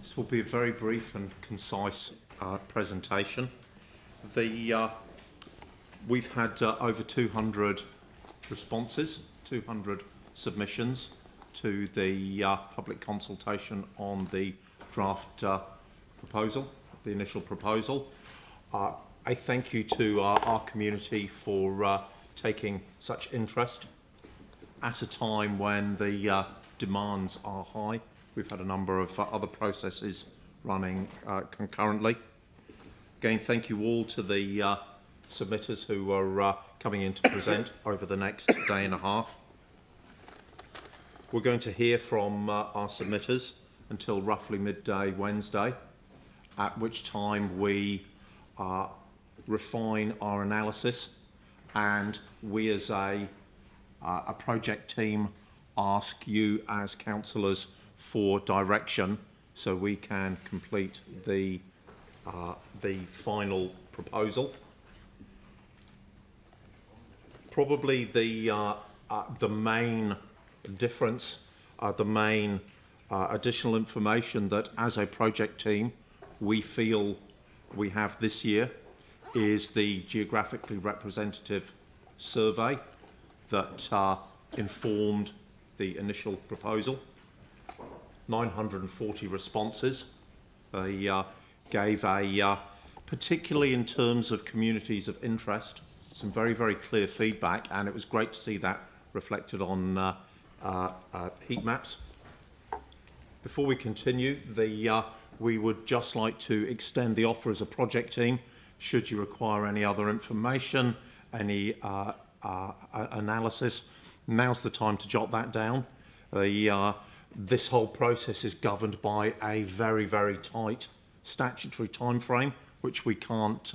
This will be a very brief and concise presentation. We've had over 200 responses, 200 submissions to the public consultation on the draft proposal, the initial proposal. I thank you to our community for taking such interest at a time when the demands are high. We've had a number of other processes running concurrently. Again, thank you all to the submitters who are coming in to present over the next day and a half. We're going to hear from our submitters until roughly midday Wednesday, at which time we refine our analysis, and we as a project team ask you as councillors for direction so we can complete the final proposal. Probably the main difference, the main additional information that as a project team we feel we have this year is the geographically representative survey that informed the initial proposal. 940 responses. They gave particularly in terms of communities of interest, some very, very clear feedback, and it was great to see that reflected on heat maps. Before we continue, we would just like to extend the offer as a project team. Should you require any other information, any analysis, now's the time to jot that down. This whole process is governed by a very, very tight statutory time frame, which we can't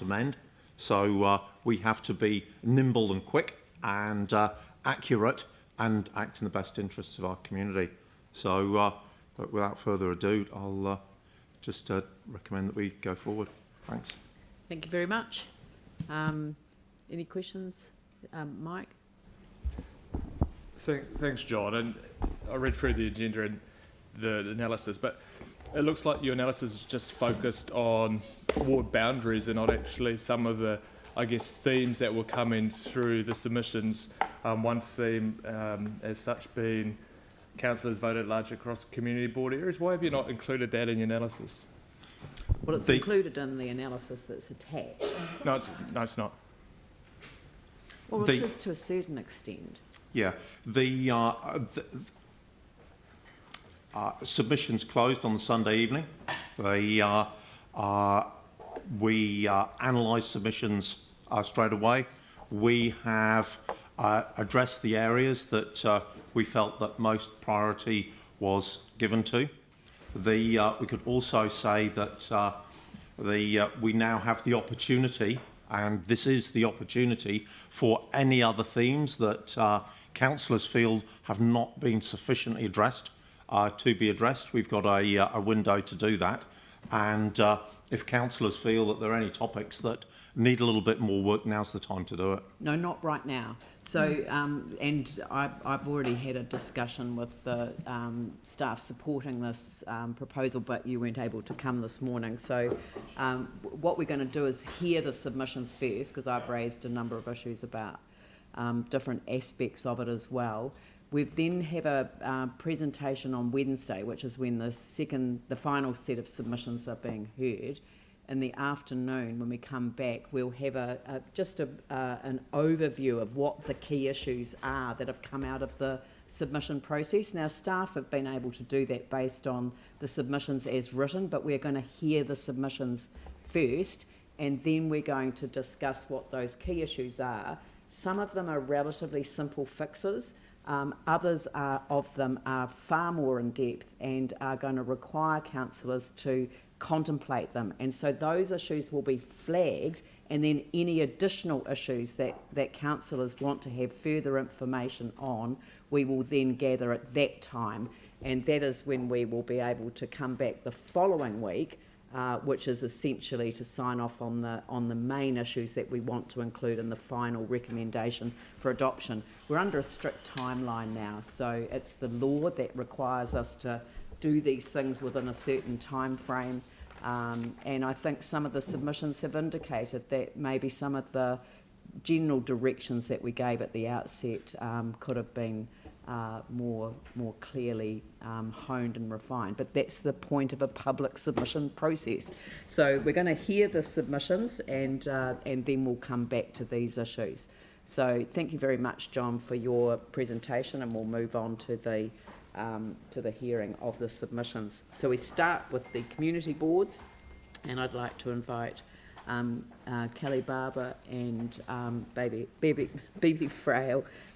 amend. So we have to be nimble and quick and accurate and act in the best interests of our community. So but without further ado, I'll just recommend that we go forward. Thanks. Thank you very much. Any questions? Mike? Thanks, John. And I read through the agenda and the analysis, but it looks like your analysis is just focused on ward boundaries and not actually some of the, I guess, themes that were coming through the submissions. One theme as such being councillors voted large across community board areas. Why have you not included that in your analysis? Well, it's included in the analysis that's attached. No, it's not. Well, it is to a certain extent. Yeah, the submissions closed on the Sunday evening. We analysed submissions straight away. We have addressed the areas that we felt that most priority was given to. We could also say that we now have the opportunity, and this is the opportunity for any other themes that councillors feel have not been sufficiently addressed to be addressed. We've got a window to do that, and if councillors feel that there are any topics that need a little bit more work, now's the time to do it. No, not right now. So, and I've already had a discussion with the staff supporting this proposal, but you weren't able to come this morning. So what we're going to do is hear the submissions first, because I've raised a number of issues about different aspects of it as well. We then have a presentation on Wednesday, which is when the final set of submissions are being heard. In the afternoon, when we come back, we'll have just an overview of what the key issues are that have come out of the submission process. Now, staff have been able to do that based on the submissions as written, but we're going to hear the submissions first, and then we're going to discuss what those key issues are. Some of them are relatively simple fixes. Others of them are far more in depth and are going to require councillors to contemplate them, and so those issues will be flagged, and then any additional issues that councillors want to have further information on, we will then gather at that time, and that is when we will be able to come back the following week, which is essentially to sign off on the main issues that we want to include in the final recommendation for adoption. We're under a strict timeline now, so it's the law that requires us to do these things within a certain time frame. And I think some of the submissions have indicated that maybe some of the general directions that we gave at the outset could have been more clearly honed and refined. But that's the point of a public submission process. So we're going to hear the submissions and then we'll come back to these issues. So thank you very much, John, for your presentation, and we'll move on to the hearing of the submissions. So we start with the community boards, and I'd like to invite Kelly Barber and Baby Frail